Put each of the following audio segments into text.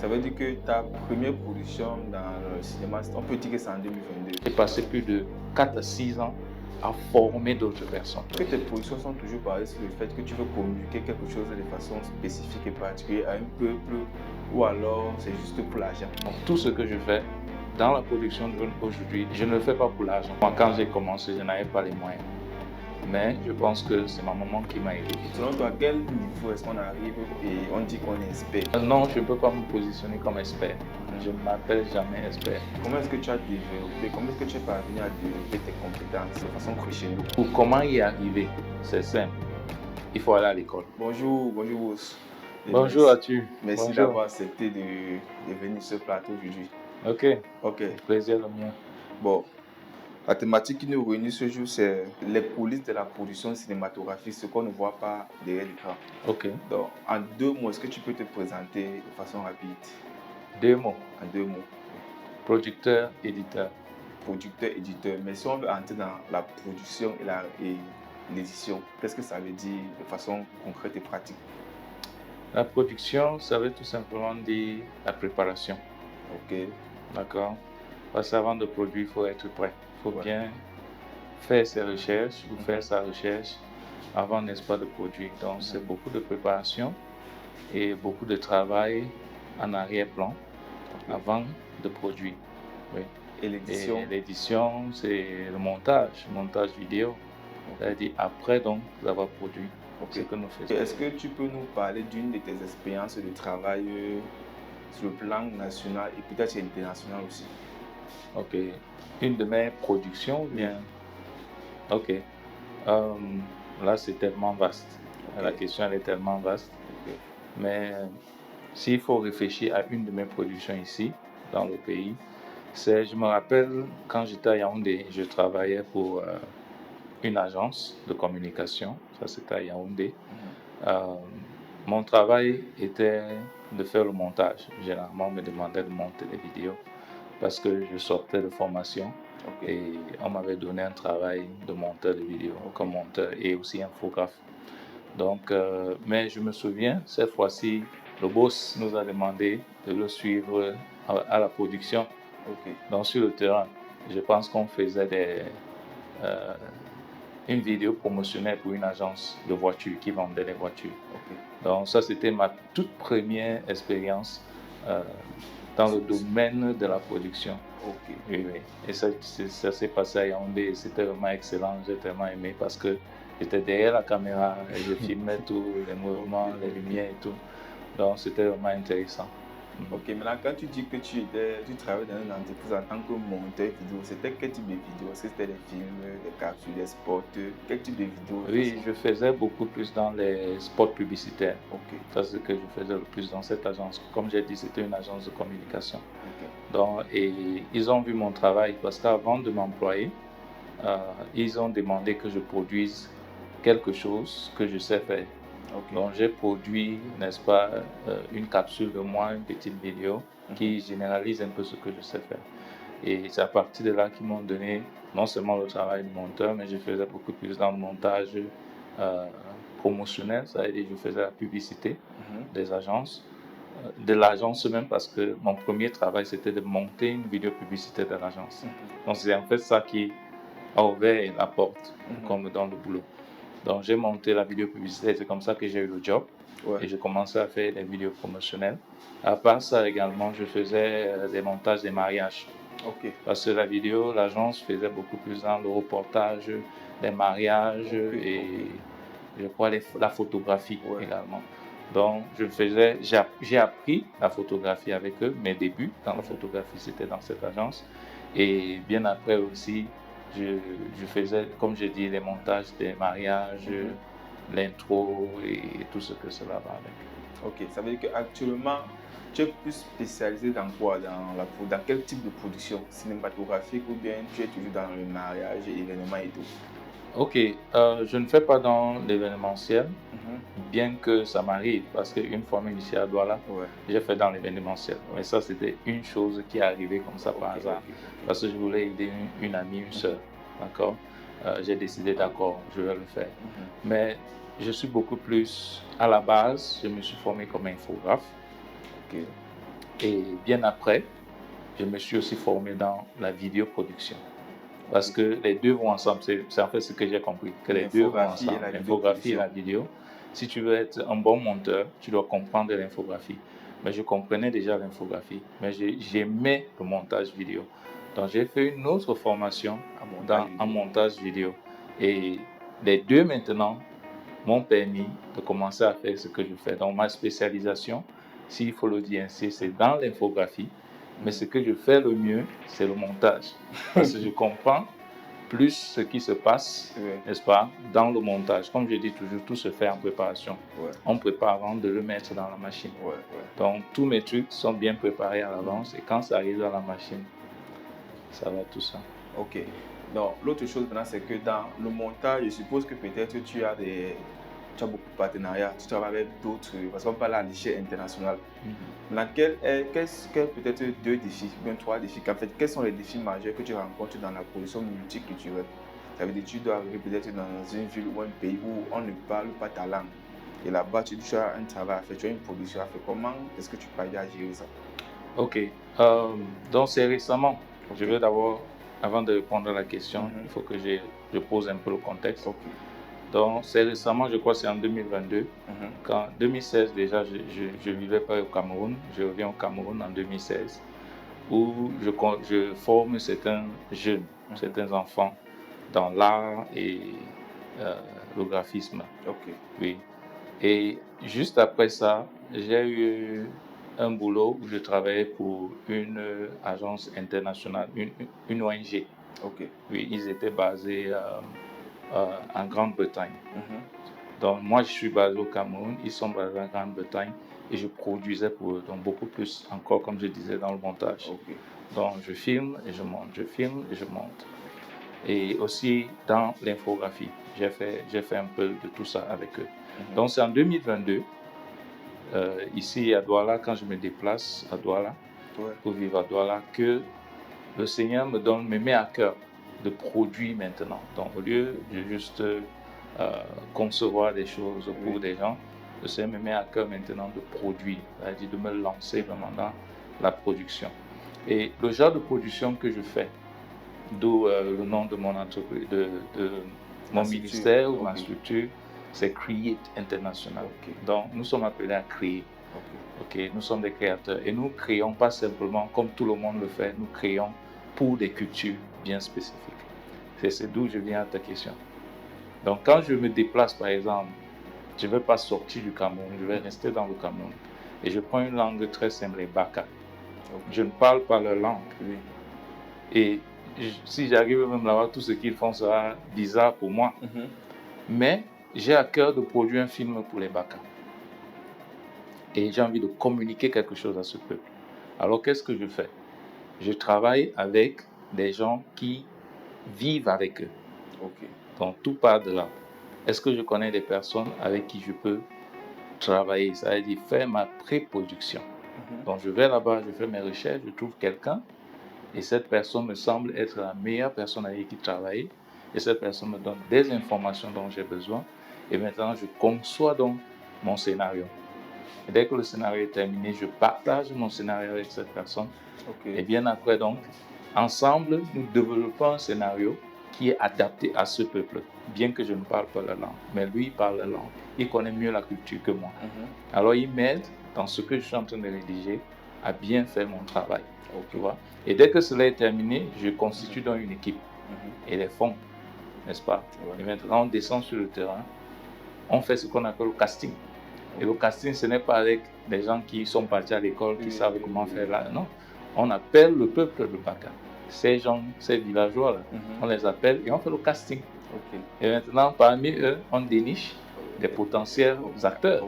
Ça veut dire que ta première production dans le cinéma, on peut dire que c'est en 2022. J'ai passé plus de 4 à 6 ans à former d'autres personnes. Que tes productions sont toujours basées sur le fait que tu veux communiquer quelque chose de façon spécifique et particulière à un peuple, ou alors c'est juste pour l'argent? Donc, tout ce que je fais dans la production aujourd'hui, je ne le fais pas pour l'argent. Moi, quand j'ai commencé, je n'avais pas les moyens. Mais je pense que c'est ma maman qui m'a aidé. Selon toi, à quel niveau est-ce qu'on arrive et on dit qu'on est expert? Non, je ne peux pas me positionner comme expert. Je ne m'appelle jamais expert. Comment est-ce que tu as développé, comment est-ce que tu es parvenu à développer tes compétences de façon crescendo? Pour comment y arriver, c'est simple. Il faut aller à l'école. Bonjour Ous. Bonjour Atu. Merci d'avoir accepté de venir sur ce plateau aujourd'hui. Ok. Plaisir le mien. Bon, la thématique qui nous réunit ce jour, c'est les coulisses de la production cinématographique, ce qu'on ne voit pas derrière l'écran. Ok. Donc, en 2 mots, est-ce que tu peux te présenter de façon rapide? 2 mots. En 2 mots. Producteur, éditeur. Producteur, éditeur. Mais si on veut entrer dans la production et l'édition, qu'est-ce que ça veut dire de façon concrète et pratique? La production, ça veut tout simplement dire la préparation. Ok. D'accord. Parce qu'avant de produire, il faut être prêt. Il faut bien faire ses recherches ou faire sa recherche avant, n'est-ce pas, de produire. Donc, c'est beaucoup de préparation et beaucoup de travail en arrière-plan avant de produire. Oui. Et l'édition? Et l'édition, c'est le montage vidéo. C'est-à-dire après donc d'avoir produit ce que nous faisons. Est-ce que tu peux nous parler d'une de tes expériences de travail sur le plan national et peut-être international aussi? Ok. Une de mes productions, bien. Ok. Là, c'est tellement vaste. La question, elle est tellement vaste. Mais s'il faut réfléchir à une de mes productions ici, dans le pays, je me rappelle quand j'étais à Yaoundé, je travaillais pour une agence de communication. Ça, c'était à Yaoundé. Mon travail était de faire le montage. Généralement, on me demandait de monter des vidéos parce que je sortais de formation et on m'avait donné un travail de monteur de vidéos comme monteur et aussi infographe. Donc, mais je me souviens, cette fois-ci, le boss nous a demandé de le suivre à la production. Donc, sur le terrain, je pense qu'on faisait une vidéo promotionnelle pour une agence de voitures qui vendait des voitures. Donc, ça, c'était ma toute première expérience dans le domaine de la production. Oui. Et ça s'est passé à Yaoundé et c'était vraiment excellent. J'ai tellement aimé parce que j'étais derrière la caméra et je filmais tous les mouvements, les lumières et tout. Donc, c'était vraiment intéressant. Ok, maintenant quand tu dis que tu travailles dans une entreprise en tant que monteur vidéo, c'était quel type de vidéo? Est-ce que c'était des films, des capsules, des spots? Quel type de vidéo? Oui, je faisais beaucoup plus dans les spots publicitaires. Ça, c'est ce que je faisais le plus dans cette agence. Comme j'ai dit, c'était une agence de communication. Donc, et ils ont vu mon travail parce qu'avant de m'employer, ils ont demandé que je produise quelque chose que je sais faire. Donc, j'ai produit, n'est-ce pas, une capsule de moi, une petite vidéo qui généralise un peu ce que je sais faire. Et c'est à partir de là qu'ils m'ont donné non seulement le travail de monteur, mais je faisais beaucoup plus dans le montage promotionnel, c'est-à-dire je faisais la publicité des agences, de l'agence même, parce que mon premier travail, c'était de monter une vidéo publicitaire de l'agence. Donc, c'est en fait ça qui a ouvert la porte qu'on me donne le boulot. Donc, j'ai monté la vidéo publicitaire, c'est comme ça que j'ai eu le job. Et je commençais à faire des vidéos promotionnelles. À part ça également, je faisais des montages des mariages. Parce que la vidéo, l'agence faisait beaucoup plus dans le reportage des mariages et je crois la photographie également. Donc, j'ai appris la photographie avec eux. Mes débuts dans la photographie, c'était dans cette agence. Et bien après aussi, je faisais, comme je dis, les montages des mariages, l'intro et tout ce que cela va avec. Ça veut dire qu'actuellement, tu es plus spécialisé dans quoi? Dans quel type de production cinématographique ou bien tu es toujours dans le mariage, événements et tout? Je ne fais pas dans l'événementiel, bien que ça m'arrive, parce qu'une fois même ici à Douala, j'ai fait dans l'événementiel. Mais ça, c'était une chose qui est arrivée comme ça par hasard, parce que je voulais aider une amie, une soeur, d'accord? J'ai décidé, d'accord, je vais le faire. Mais je suis beaucoup plus, à la base, je me suis formé comme infographe. Et bien après, je me suis aussi formé dans la vidéoproduction. Parce que les deux vont ensemble. C'est en fait ce que j'ai compris, que les deux vont L'infographie et ensemble. la L'infographie et la vidéoproduction. vidéo. Si tu veux être un bon monteur, tu dois comprendre l'infographie. Mais je comprenais déjà l'infographie, mais j'aimais le montage vidéo. Donc j'ai fait une autre formation en montage vidéo. Et les deux maintenant m'ont permis de commencer à faire ce que je fais. Donc ma spécialisation, s'il faut le dire ainsi, c'est dans l'infographie. Mais ce que je fais le mieux, c'est le montage. Parce que je comprends plus ce qui se passe, n'est-ce pas, dans le montage. Comme je dis toujours, tout se fait en préparation. On prépare avant de le mettre dans la machine. Donc tous mes trucs sont bien préparés à l'avance et quand ça arrive dans la machine, ça va tout ça. Ok. Donc l'autre chose maintenant, c'est que dans le montage, je suppose que peut-être tu as beaucoup de partenariats, tu travailles avec d'autres, parce qu'on parle à l'échelle internationale. Quels peut-être 2 défis, bien 3 défis, en fait, quels sont les défis majeurs que tu rencontres dans la production multiculturelle? Ça veut dire que tu dois arriver peut-être dans une ville ou un pays où on ne parle pas ta langue. Et là-bas, tu as un travail à faire, tu as une production à faire. Comment est-ce que tu parviens à gérer ça? Ok. Donc c'est récemment. Je vais d'abord, avant de répondre à la question, il faut que je pose un peu le contexte. Donc c'est récemment, je crois que c'est en 2022. En 2016 déjà, je ne vivais pas au Cameroun. Je reviens au Cameroun en 2016 où je forme certains jeunes, certains enfants dans l'art et le graphisme. Oui. Et juste après ça, j'ai eu un boulot où je travaillais pour une agence internationale, une ONG. Oui, ils étaient basés en Grande-Bretagne. Donc moi, je suis basé au Cameroun, ils sont basés en Grande-Bretagne et je produisais pour eux, donc beaucoup plus encore, comme je disais, dans le montage. Donc je filme et je monte, je filme et je monte. Et aussi dans l'infographie, j'ai fait un peu de tout ça avec eux. Donc c'est en 2022, ici à Douala, quand je me déplace à Douala, pour vivre à Douala, que le Seigneur me met à cœur de produire maintenant. Donc au lieu de juste concevoir des choses pour des gens, le Seigneur me met à cœur maintenant de produire, c'est-à-dire de me lancer vraiment dans la production. Et le genre de production que je fais, d'où le nom de mon entreprise, de mon ministère ou ma structure, c'est Create International. Donc nous sommes appelés à créer. Nous sommes des créateurs et nous créons pas simplement comme tout le monde le fait, nous créons pour des cultures bien spécifiques. C'est d'où je viens à ta question. Donc quand je me déplace par exemple, je ne vais pas sortir du Cameroun, je vais rester dans le Cameroun et je prends une langue très simple, les Baka. Je ne parle pas leur langue. Et si j'arrive même là-bas, tout ce qu'ils font sera bizarre pour moi. Mais j'ai à cœur de produire un film pour les Baka. Et j'ai envie de communiquer quelque chose à ce peuple. Alors qu'est-ce que je fais? Je travaille avec des gens qui vivent avec eux. Donc tout part de là. Est-ce que je connais des personnes avec qui je peux travailler? Ça veut dire faire ma pré-production. Donc je vais là-bas, je fais mes recherches, je trouve quelqu'un et cette personne me semble être la meilleure personne avec qui travailler et cette personne me donne des informations dont j'ai besoin et maintenant je conçois donc mon scénario. Et dès que le scénario est terminé, je partage mon scénario avec cette personne. Et bien après, donc, ensemble, nous développons un scénario qui est adapté à ce peuple, bien que je ne parle pas la langue. Mais lui, il parle la langue. Il connaît mieux la culture que moi. Alors, il m'aide dans ce que je suis en train de rédiger à bien faire mon travail. Tu vois? Et dès que cela est terminé, je constitue donc une équipe et les fonds, n'est-ce pas? Et maintenant, on descend sur le terrain. On fait ce qu'on appelle le casting. Et le casting, ce n'est pas avec des gens qui sont partis à l'école, qui savent comment faire là. Non, on appelle le peuple de Baka. Ces gens, ces villageois-là, on les appelle et on fait le casting. Et maintenant, parmi eux, on déniche des potentiels acteurs.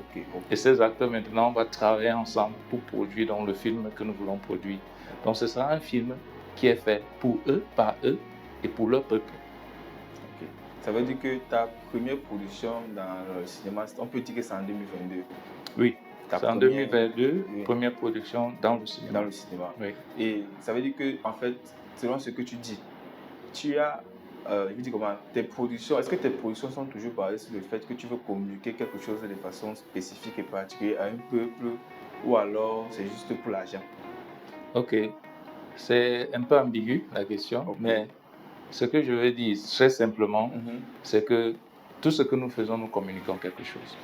Et ces acteurs, maintenant, on va travailler ensemble pour produire donc, le film que nous voulons produire. Donc, ce sera un film qui est fait pour eux, par eux et pour leur peuple. Ça veut dire que ta première production dans le cinéma, on peut dire que c'est en 2022. Oui, c'est en 2022, première production dans le cinéma. Dans le cinéma. Oui. Et ça veut dire que, en fait, selon ce que tu dis, tu as, je dis comment, tes productions, est-ce que tes productions sont toujours basées sur le fait que tu veux communiquer quelque chose de façon spécifique et particulière à un peuple ou alors c'est juste pour l'argent? Ok, c'est un peu ambigu la question, Ok. mais ce que je veux dire très simplement, Mhm. c'est que tout ce que nous faisons, nous communiquons quelque chose.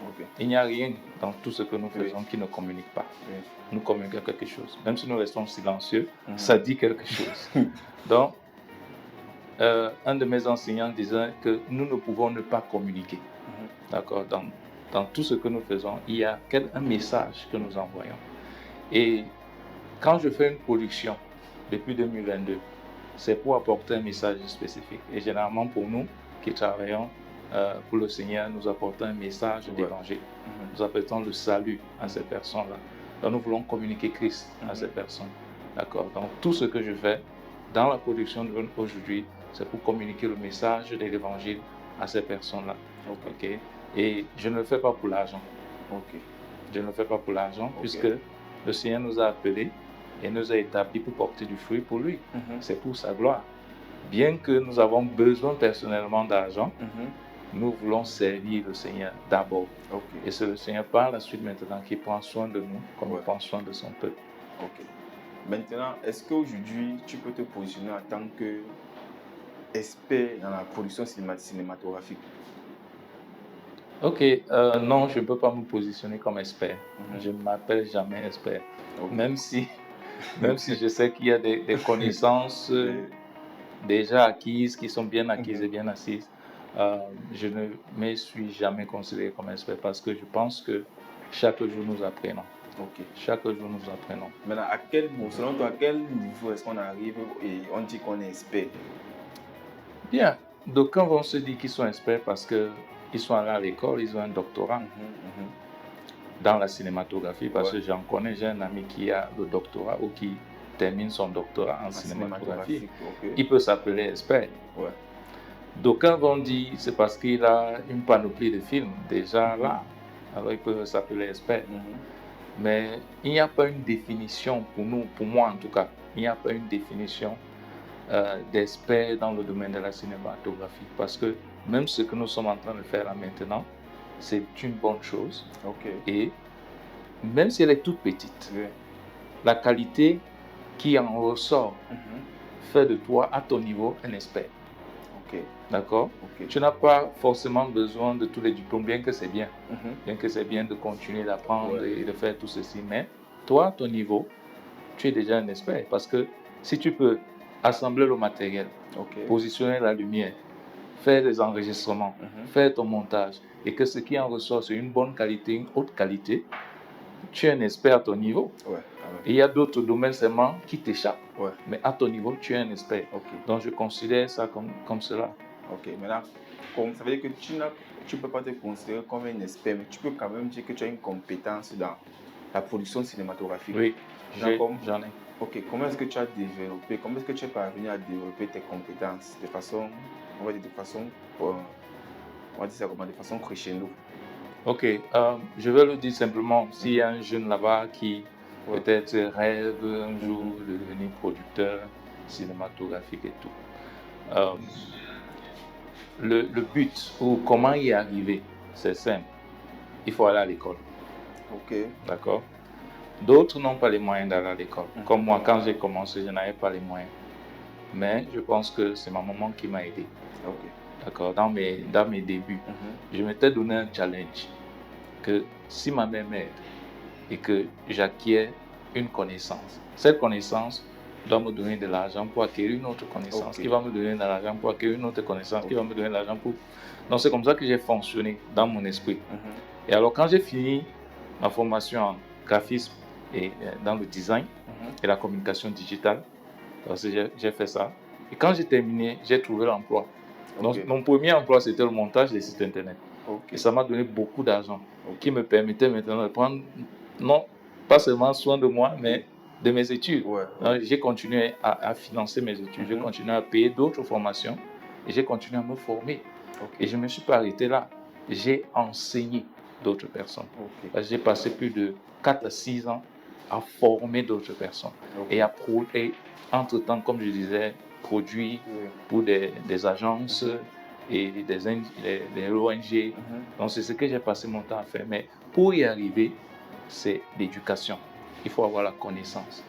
Ok. Il n'y a rien dans tout ce que nous Oui. faisons qui ne communique pas. Oui. Nous communiquons quelque chose. Même si nous restons silencieux, Mhm. ça dit quelque chose. Donc, un de mes enseignants disait que nous ne pouvons ne pas communiquer. Mhm. D'accord, dans tout ce que nous faisons, il y a un message que nous envoyons. Et quand je fais une production depuis 2022, c'est pour apporter un message spécifique. Et généralement, pour nous qui travaillons pour le Seigneur, nous apportons un message d'évangile. Mhm. Nous apportons le salut à ces personnes-là. Donc, nous voulons communiquer Christ à ces personnes. D'accord. Donc, tout ce que je fais dans la production d'aujourd'hui, c'est pour communiquer le message de l'évangile à ces personnes-là. Ok. Et je ne le fais pas pour l'argent. Ok. Je ne le fais pas pour l'argent, Ok. puisque le Seigneur nous a appelés et nous a établis pour porter du fruit pour lui. Mhm. C'est pour sa gloire. Bien que nous avons besoin personnellement d'argent, Mhm. nous voulons servir le Seigneur d'abord. Ok. Et c'est le Seigneur par la suite maintenant qui prend soin de nous comme Ouais. il prend soin de son peuple. Ok. Maintenant, est-ce qu'aujourd'hui, tu peux te positionner en tant qu'expert dans la production cinématographique? Ok, non, je ne peux pas me positionner comme expert. Mhm. Je ne m'appelle jamais expert. Ok. Même si je sais qu'il y a des connaissances Oui. déjà acquises, qui sont bien acquises Mhm. et bien assises, je ne me suis jamais considéré comme expert parce que je pense que chaque jour nous apprenons. Ok. Chaque jour nous apprenons. Maintenant, selon toi, à quel niveau est-ce qu'on arrive et on dit qu'on est expert? Bien, d'aucuns vont se dire qu'ils sont experts parce qu'ils sont allés à l'école, ils ont un doctorat dans la cinématographie, parce que j'en connais, j'ai un ami qui a le doctorat ou qui termine son doctorat en cinématographie. Ok. Il peut s'appeler expert. Ouais. D'aucuns vont dire c'est parce qu'il a une panoplie de films déjà là, alors il peut s'appeler expert. Mais il n'y a pas une définition pour nous, pour moi en tout cas, il n'y a pas une définition d'expert dans le domaine de la cinématographie, parce que même ce que nous sommes en train de faire là maintenant, c'est une bonne chose. Ok. Et même si elle est toute petite, Oui. la qualité qui en ressort fait de toi, à ton niveau, un expert. Ok. D'accord? Ok. Tu n'as pas forcément besoin de tous les diplômes, bien que c'est bien. Bien que c'est bien de continuer d'apprendre et de faire tout ceci. Mais toi, à ton niveau, tu es déjà un expert. Parce que si tu peux assembler le matériel, positionner la lumière, faire des enregistrements, faire ton montage, et que ce qui en ressort, c'est une bonne qualité, une haute qualité, tu es un expert à ton niveau. Et il y a d'autres domaines seulement qui t'échappent. Mais à ton niveau, tu es un expert. Donc je considère ça comme cela. Ok, maintenant, ça veut dire que tu ne peux pas te considérer comme un expert, mais tu peux quand même dire que tu as une compétence dans la production cinématographique. Oui, j'en ai. Ok, comment est-ce que tu as développé, comment est-ce que tu es parvenu à développer tes compétences de façon, on va dire de façon, on va dire ça comment, de façon crescendo? Ok, je vais le dire simplement, s'il y a un jeune là-bas qui peut-être rêve un jour de devenir producteur cinématographique et tout, le but ou comment y arriver, c'est simple. Il faut aller à l'école. Ok. D'accord? D'autres n'ont pas les moyens d'aller à l'école. Comme moi, quand j'ai commencé, je n'avais pas les moyens. Mais je pense que c'est ma maman qui m'a aidé. D'accord? Dans mes débuts, je m'étais donné un challenge que si ma mère m'aide et que j'acquiers une connaissance, cette connaissance doit me donner de l'argent pour acquérir une autre connaissance, qui va me donner de l'argent pour acquérir une autre connaissance, qui va me donner de l'argent pour... Donc c'est comme ça que j'ai fonctionné dans mon esprit. Et alors quand j'ai fini ma formation en graphisme et dans le design et la communication digitale, parce que j'ai fait ça, et quand j'ai terminé, j'ai trouvé l'emploi. Donc mon premier emploi, c'était le montage des sites internet. Et ça m'a donné beaucoup d'argent qui me permettait maintenant de prendre, non pas seulement soin de moi, mais de mes études. J'ai continué à financer mes études, j'ai continué à payer d'autres formations et j'ai continué à me former. Et je ne me suis pas arrêté là. J'ai enseigné d'autres personnes. J'ai passé plus de 4 à 6 ans à former d'autres personnes et à entre-temps, comme je disais, produire pour des agences et des ONG. Donc c'est ce que j'ai passé mon temps à faire. Mais pour y arriver, c'est l'éducation. Il faut avoir la connaissance.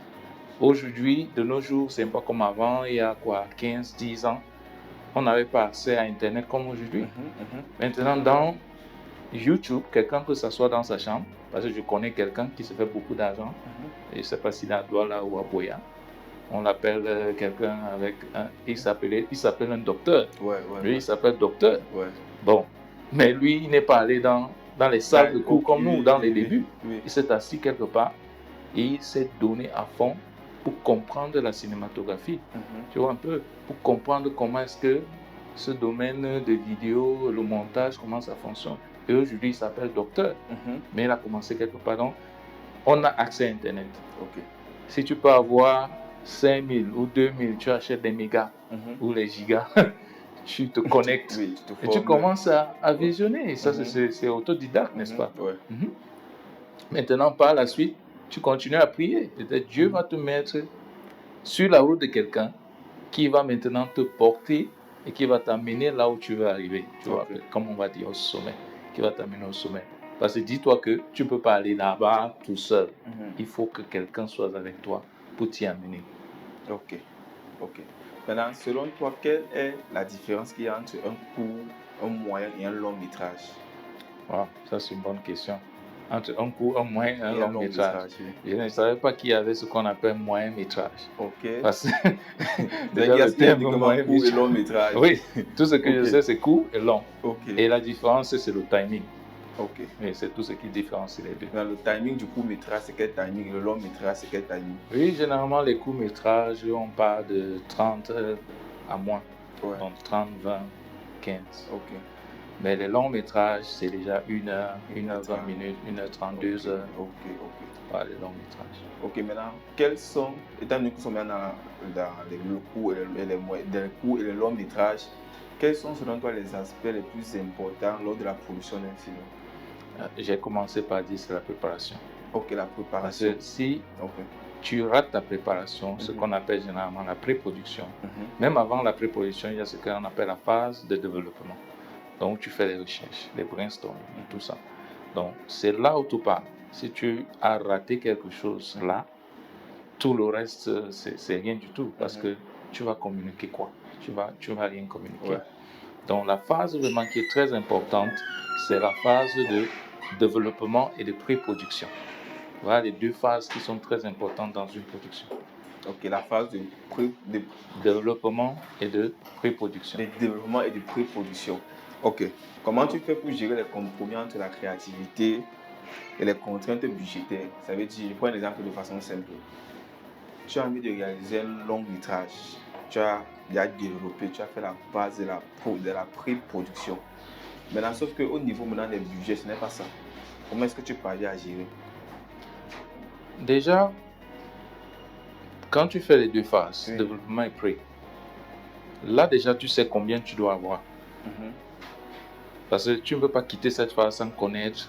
Aujourd'hui, de nos jours, c'est pas comme avant, il y a 15, 10 ans, on n'avait pas accès à Internet comme aujourd'hui. Maintenant, dans YouTube, quelqu'un peut s'asseoir dans sa chambre, parce que je connais quelqu'un qui se fait beaucoup d'argent, et je ne sais pas s'il est à Douala ou à Boya. On l'appelle quelqu'un avec il s'appelle un docteur. Lui, il s'appelle docteur. Bon, mais lui, il n'est pas allé dans les salles de cours comme nous dans les débuts. Il s'est assis quelque part et il s'est donné à fond pour comprendre la cinématographie. Tu vois un peu, pour comprendre comment est-ce que ce domaine de vidéo, le montage, comment ça fonctionne. Et aujourd'hui, il s'appelle docteur. Mais il a commencé quelque part. Donc, on a accès à Internet. Si tu peux avoir 5000 ou 2000, tu achètes des mégas ou les gigas, tu te connectes et tu commences à visionner. Et ça, c'est autodidacte, n'est-ce pas? Maintenant, par la suite, tu continues à prier. Peut-être Dieu va te mettre sur la route de quelqu'un qui va maintenant te porter et qui va t'amener là où tu veux arriver. Tu vois, comme on va dire au sommet, qui va t'amener au sommet. Parce que dis-toi que tu ne peux pas aller là-bas tout seul. Il faut que quelqu'un soit avec toi pour t'y amener. Ok. Maintenant, selon toi, quelle est la différence qu'il y a entre un court, un moyen et un long métrage? Ça c'est une bonne question. Entre un court, un moyen et un long métrage. Je ne savais pas qu'il y avait ce qu'on appelle moyen métrage. Parce que déjà le terme moyen court et long métrage. Oui, tout ce que je sais c'est court et long. Et la différence c'est le timing. Et c'est tout ce qui différencie les deux. Dans le timing du court métrage, c'est quel timing? Le long métrage, c'est quel timing? Oui, généralement les courts métrages, on parle de 30 à moins. Donc 30, 20, 15. Mais les longs métrages, c'est déjà 1 heure, 1 heure 20 minutes, 1 heure 32 heures. Les longs métrages. Maintenant, quels sont, étant donné que nous sommes dans le court et les longs métrages, quels sont selon toi les aspects les plus importants lors de la production d'un film? J'ai commencé par dire c'est la préparation. La préparation. Parce que si tu rates ta préparation, ce qu'on appelle généralement la pré-production, même avant la pré-production, il y a ce qu'on appelle la phase de développement. Donc tu fais les recherches, les brainstorming, tout ça. Donc c'est là où tu pars. Si tu as raté quelque chose là, tout le reste c'est rien du tout parce que tu vas communiquer quoi? Tu vas rien communiquer. Donc la phase vraiment qui est très importante, c'est la phase de développement et de pré-production. Voilà les deux phases qui sont très importantes dans une production. La phase de développement et de pré-production. De développement et de pré-production. Comment tu fais pour gérer les compromis entre la créativité et les contraintes budgétaires? Ça veut dire, je prends un exemple de façon simple. Tu as envie de réaliser un long métrage. Tu as développé, tu as fait la base de la pré-production. Maintenant, sauf qu'au niveau maintenant des budgets, ce n'est pas ça. Comment est-ce que tu parviens à gérer? Déjà, quand tu fais les deux phases, développement et pré, là déjà tu sais combien tu dois avoir. Parce que tu ne peux pas quitter cette phase sans connaître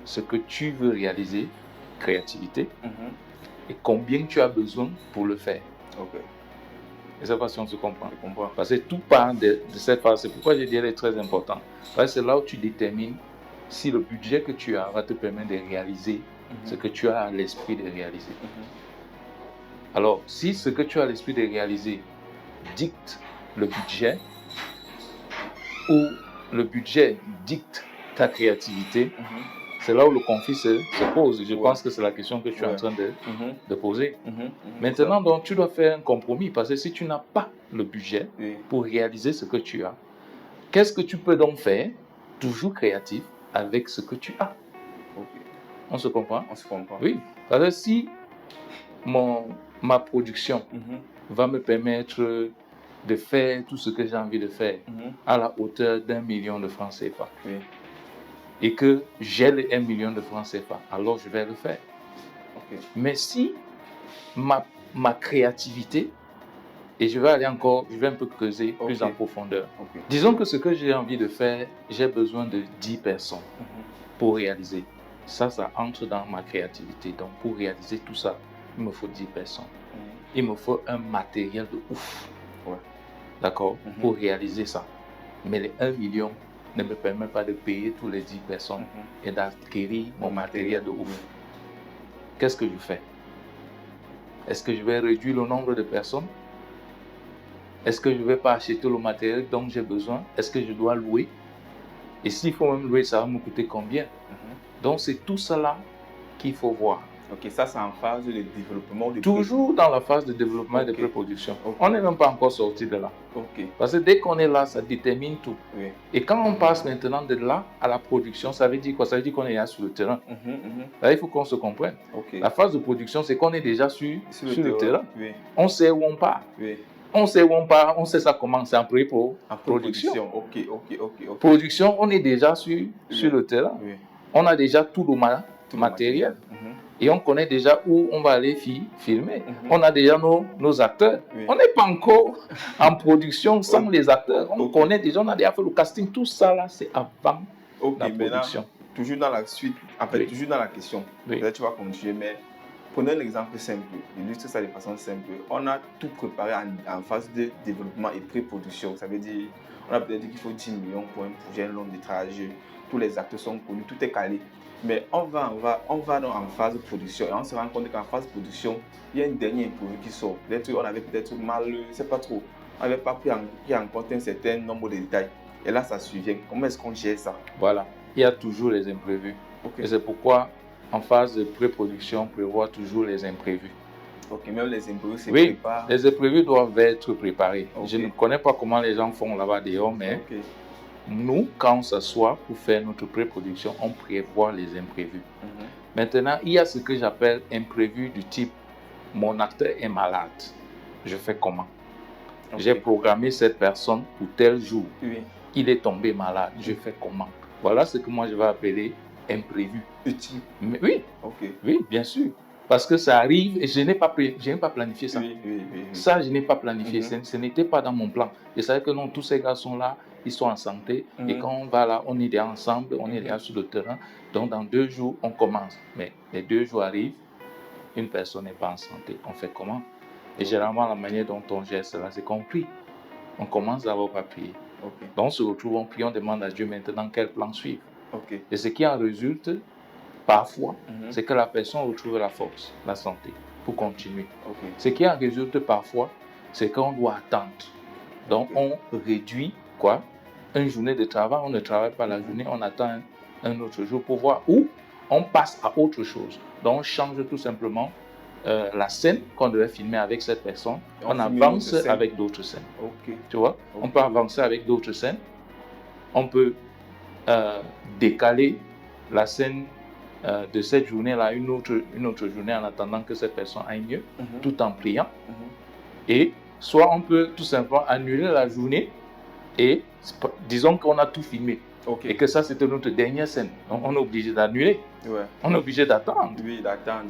ce que tu veux réaliser, créativité, et combien tu as besoin pour le faire. Et cette façon, tu comprends. Parce que tout part de cette phase. C'est pourquoi je dirais très important. Parce que c'est là où tu détermines si le budget que tu as va te permettre de réaliser ce que tu as à l'esprit de réaliser. Alors, si ce que tu as à l'esprit de réaliser dicte le budget, ou le budget dicte ta créativité, c'est là où le conflit se pose. Je pense que c'est la question que tu es en train de poser. Maintenant, donc, tu dois faire un compromis parce que si tu n'as pas le budget pour réaliser ce que tu as, qu'est-ce que tu peux donc faire, toujours créatif, avec ce que tu as? On se comprend? On se comprend. Oui. Parce que si ma production va me permettre de faire tout ce que j'ai envie de faire à la hauteur d'1 million de francs CFA. Et que j'ai les 1 million de francs CFA, alors je vais le faire. Mais si ma créativité, et je vais un peu creuser plus en profondeur. Disons que ce que j'ai envie de faire, j'ai besoin de 10 personnes pour réaliser. Ça entre dans ma créativité. Donc pour réaliser tout ça, il me faut 10 personnes. Il me faut un matériel de ouf. D'accord? Pour réaliser ça. Mais les 1 million ne me permet pas de payer tous les 10 personnes et d'acquérir mon matériel de ouf. qu'est-ce que je fais? Est-ce que je vais réduire le nombre de personnes? Est-ce que je ne vais pas acheter le matériel dont j'ai besoin? Est-ce que je dois louer? Et s'il faut même louer, ça va me coûter combien? Donc, c'est tout cela qu'il faut voir. Ok, ça c'est en phase de développement. Toujours dans la phase de développement et de pré-production. On n'est même pas encore sorti de là. Parce que dès qu'on est là, ça détermine tout. Et quand on passe maintenant de là à la production, ça veut dire quoi? Ça veut dire qu'on est là sur le terrain. Là, il faut qu'on se comprenne. La phase de production, c'est qu'on est déjà sur le terrain. On sait où on part. On sait où on part, on sait ça commence en pré-production. Production, on est déjà sur le terrain. On a déjà tout le matériel. Et on connaît déjà où on va aller filmer. On a déjà nos acteurs. On n'est pas encore en production sans les acteurs. On connaît déjà, on a déjà fait le casting. Tout ça là, c'est avant la production. Toujours dans la suite, en fait, toujours dans la question. Peut-être tu vas continuer, mais prenons un exemple simple. Illustre ça de façon simple. On a tout préparé en phase de développement et pré-production. Ça veut dire, on a peut-être dit qu'il faut 10 millions pour un projet long métrage. Tous les acteurs sont connus, tout est calé. Mais on va donc en phase de production et on se rend compte qu'en phase de production, il y a une dernière imprévu qui sort. Peut-être on avait peut-être mal, je ne sais pas trop, on n'avait pas pris en compte un certain nombre de détails. Et là, ça survient. Comment est-ce qu'on gère ça? Voilà, il y a toujours les imprévus. Et c'est pourquoi en phase de pré-production, on prévoit toujours les imprévus. Ok, même les imprévus, c'est préparé. Les imprévus doivent être préparés. Je ne connais pas comment les gens font là-bas dehors, mais nous, quand on s'assoit pour faire notre pré-production, on prévoit les imprévus. Maintenant, il y a ce que j'appelle imprévu du type « mon acteur est malade, je fais comment ?» J'ai programmé cette personne pour tel jour. Il est tombé malade, je fais comment? Voilà ce que moi je vais appeler imprévu. Utile. Oui, oui, bien sûr. Parce que ça arrive et je n'ai pas planifié ça. Ça, je n'ai pas planifié. Ce n'était pas dans mon plan. Je savais que non, tous ces garçons-là, ils sont en santé. Et quand on va là, on est déjà ensemble, on est déjà sur le terrain. Donc, dans 2 jours, on commence. Mais les 2 jours arrivent, une personne n'est pas en santé. On fait comment? Et généralement, la manière dont on gère cela, c'est qu'on prie. On commence d'abord par prier. Donc, on se retrouve, on prie, on demande à Dieu maintenant quel plan suivre. Et ce qui en résulte, parfois, c'est que la personne retrouve la force, la santé, pour continuer. Ce qui en résulte parfois, c'est qu'on doit attendre. Donc, on réduit quoi? Une journée de travail, on ne travaille pas la journée, on attend un autre jour pour voir où on passe à autre chose. Donc, on change tout simplement la scène qu'on devait filmer avec cette personne. On avance avec d'autres scènes. Tu vois? On peut avancer avec d'autres scènes. On peut décaler la scène de cette journée-là, une autre journée en attendant que cette personne aille mieux, tout en priant. Et soit on peut tout simplement annuler la journée et disons qu'on a tout filmé. Et que ça, c'était notre dernière scène. Donc, on est obligé d'annuler. On est obligé d'attendre.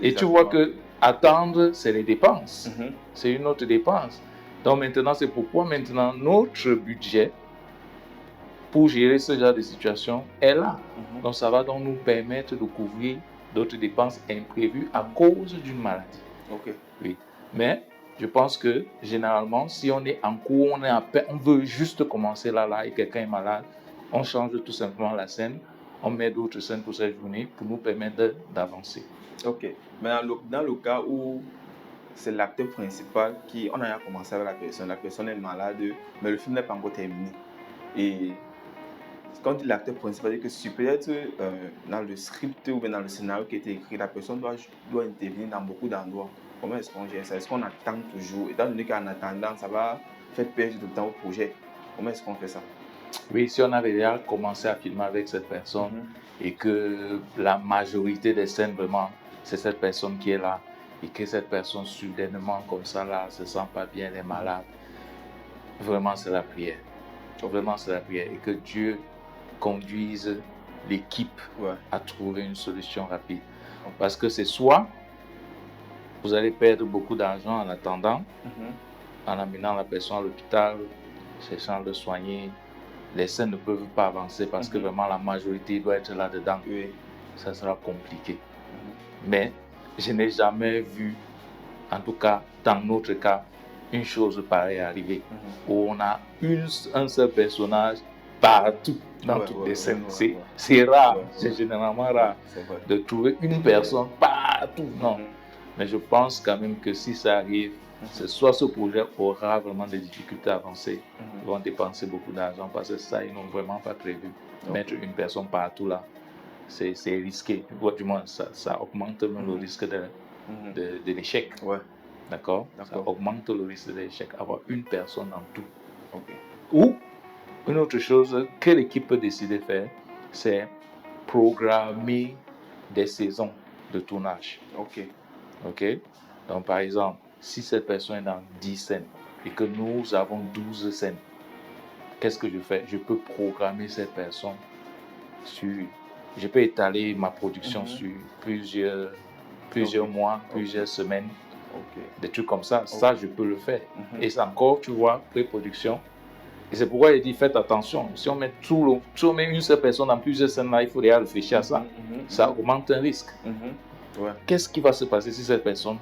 Et tu vois que attendre, c'est les dépenses. C'est une autre dépense. Donc maintenant, c'est pourquoi maintenant notre budget pour gérer ce genre de situation est là. Donc ça va donc nous permettre de couvrir d'autres dépenses imprévues à cause d'une maladie. Oui. Mais je pense que généralement, si on est en cours, on veut juste commencer là et quelqu'un est malade, on change tout simplement la scène, on met d'autres scènes pour cette journée pour nous permettre d'avancer. Mais dans le cas où c'est l'acteur principal on a commencé avec la personne est malade, mais le film n'est pas encore terminé. Et quand dit l'acteur principal, c'est que peut-être dans le script ou dans le scénario qui a été écrit, la personne doit intervenir dans beaucoup d'endroits. Comment est-ce qu'on gère ça? Est-ce qu'on attend toujours? Étant donné qu'en attendant, ça va faire perdre du temps au projet. Comment est-ce qu'on fait ça? Oui, si on avait déjà commencé à filmer avec cette personne et que la majorité des scènes, vraiment, c'est cette personne qui est là et que cette personne, soudainement, comme ça, là, se sent pas bien, elle est malade, vraiment, c'est la prière. Vraiment, c'est la prière. Et que Dieu conduise l'équipe à trouver une solution rapide. Parce que c'est soit vous allez perdre beaucoup d'argent en attendant, en amenant la personne à l'hôpital, cherchant de le soigner. Les scènes ne peuvent pas avancer parce que vraiment la majorité doit être là-dedans. Ça sera compliqué. Mais je n'ai jamais vu, en tout cas dans notre cas, une chose pareille arriver, où on a un seul personnage partout dans toutes les scènes. C'est rare, c'est généralement rare de trouver une personne partout partout. Non. Mais je pense quand même que si ça arrive, c'est soit ce projet aura vraiment des difficultés à avancer, ils vont dépenser beaucoup d'argent parce que ça, ils n'ont vraiment pas prévu. Mettre une personne partout là, c'est risqué. Du moins, ça augmente même le risque de l'échec. Ouais. D'accord. Ça augmente le risque de l'échec, avoir une personne dans tout. Ok. Ou une autre chose que l'équipe peut décider de faire, c'est programmer des saisons de tournage. Ok. Ok. Donc, par exemple, si cette personne est dans 10 scènes et que nous avons 12 scènes, qu'est-ce que je fais? Je peux programmer cette personne sur... Je peux étaler ma production sur plusieurs mois, plusieurs semaines, des trucs comme ça. Ça, je peux le faire. Et c'est encore, tu vois, pré-production. Et c'est pourquoi il dit, faites attention. Si on met une seule personne dans plusieurs scènes, là, il faut déjà réfléchir à ça. Ça augmente un risque. Ouais. Qu'est-ce qui va se passer si cette personne?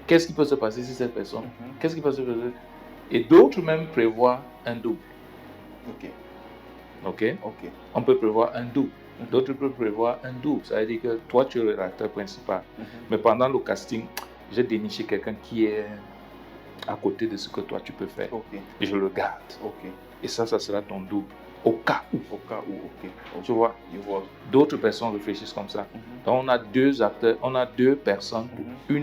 Qu'est-ce qui peut se passer si cette personne? Qu'est-ce qui peut se passer? Et d'autres même prévoient un double. Ok. On peut prévoir un double. D'autres peuvent prévoir un double. Ça veut dire que toi, tu es le rédacteur principal. Mais pendant le casting, j'ai déniché quelqu'un qui est à côté de ce que toi, tu peux faire. Et je le garde. Et ça sera ton double. Au cas où. Tu vois, d'autres personnes réfléchissent comme ça. Donc, on a 2 acteurs, on a 2 personnes pour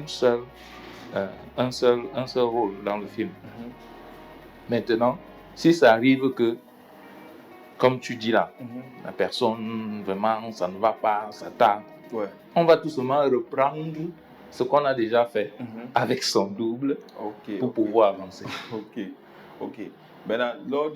un seul rôle dans le film. Maintenant, si ça arrive que, comme tu dis là, la personne, vraiment, ça ne va pas, ça tarde, on va tout simplement reprendre ce qu'on a déjà fait avec son double pour pouvoir avancer. Ok. Maintenant, lors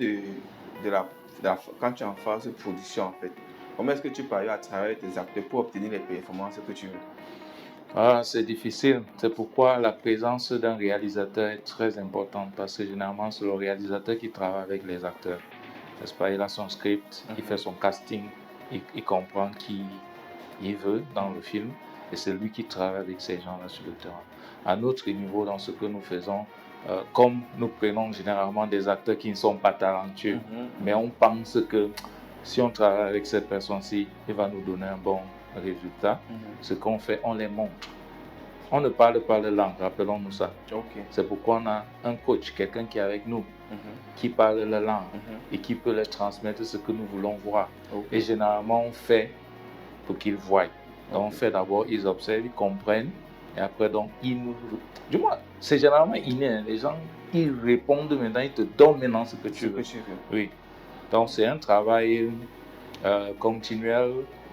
quand tu es en phase de production, en fait, comment est-ce que tu parviens à travailler avec tes acteurs pour obtenir les performances que tu veux? C'est difficile. C'est pourquoi la présence d'un réalisateur est très importante parce que généralement, c'est le réalisateur qui travaille avec les acteurs. N'est-ce pas? Il a son script, il fait son casting, il comprend qui il veut dans le film et c'est lui qui travaille avec ces gens-là sur le terrain. À notre niveau, dans ce que nous faisons, comme nous prenons généralement des acteurs qui ne sont pas talentueux, mais on pense que si on travaille avec cette personne-ci, il va nous donner un bon résultat. Ce qu'on fait, on les montre. On ne parle pas la langue, rappelons-nous ça. C'est pourquoi on a un coach, quelqu'un qui est avec nous, qui parle la langue et qui peut leur transmettre ce que nous voulons voir. Et généralement, on fait pour qu'ils voient. Donc, on fait d'abord, ils observent, ils comprennent, et après, donc, ils nous... Du moins, c'est généralement inné. Les gens, ils répondent maintenant, ils te donnent maintenant ce que tu veux. Oui. Donc, c'est un travail continuel.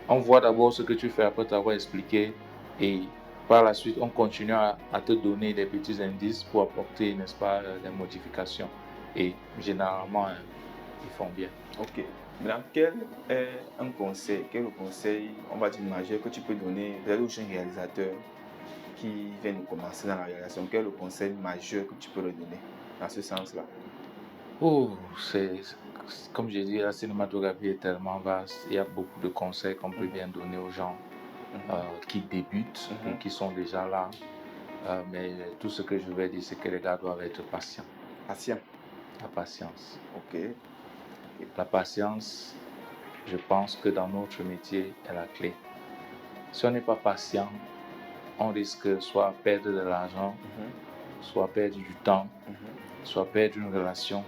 On voit d'abord ce que tu fais après t'avoir expliqué, et par la suite, on continue à te donner des petits indices pour apporter, n'est-ce pas, des modifications. Et généralement, ils font bien. Ok. Maintenant, quel est un conseil, on va dire majeur, que tu peux donner aux jeunes réalisateurs qui viennent commencer dans la réalisation? Quel est le conseil majeur que tu peux leur donner dans ce sens-là? Comme j'ai dit, la cinématographie est tellement vaste. Il y a beaucoup de conseils qu'on peut bien donner aux gens qui débutent ou qui sont déjà là. Mais tout ce que je vais dire, c'est que les gars doivent être patients. La patience. Ok. La patience, je pense que dans notre métier, est la clé. Si on n'est pas patient, on risque soit perdre de l'argent, soit perdre du temps, soit perdre une relation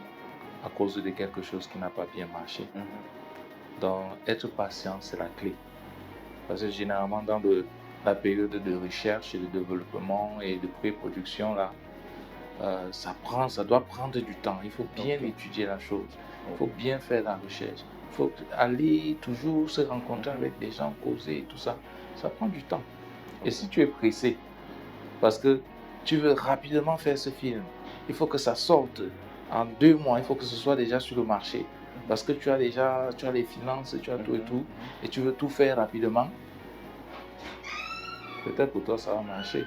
à cause de quelque chose qui n'a pas bien marché. Donc, être patient, c'est la clé. Parce que généralement, dans la période de recherche et de développement et de pré-production, là, ça doit prendre du temps. Il faut bien étudier la chose. Il faut bien faire la recherche. Il faut aller toujours se rencontrer avec des gens, causer et tout ça. Ça prend du temps. Et si tu es pressé, parce que tu veux rapidement faire ce film, il faut que ça sorte en 2 mois. Il faut que ce soit déjà sur le marché. Parce que tu as les finances, tu as tout et tout. Et tu veux tout faire rapidement. Peut-être pour toi, ça va marcher.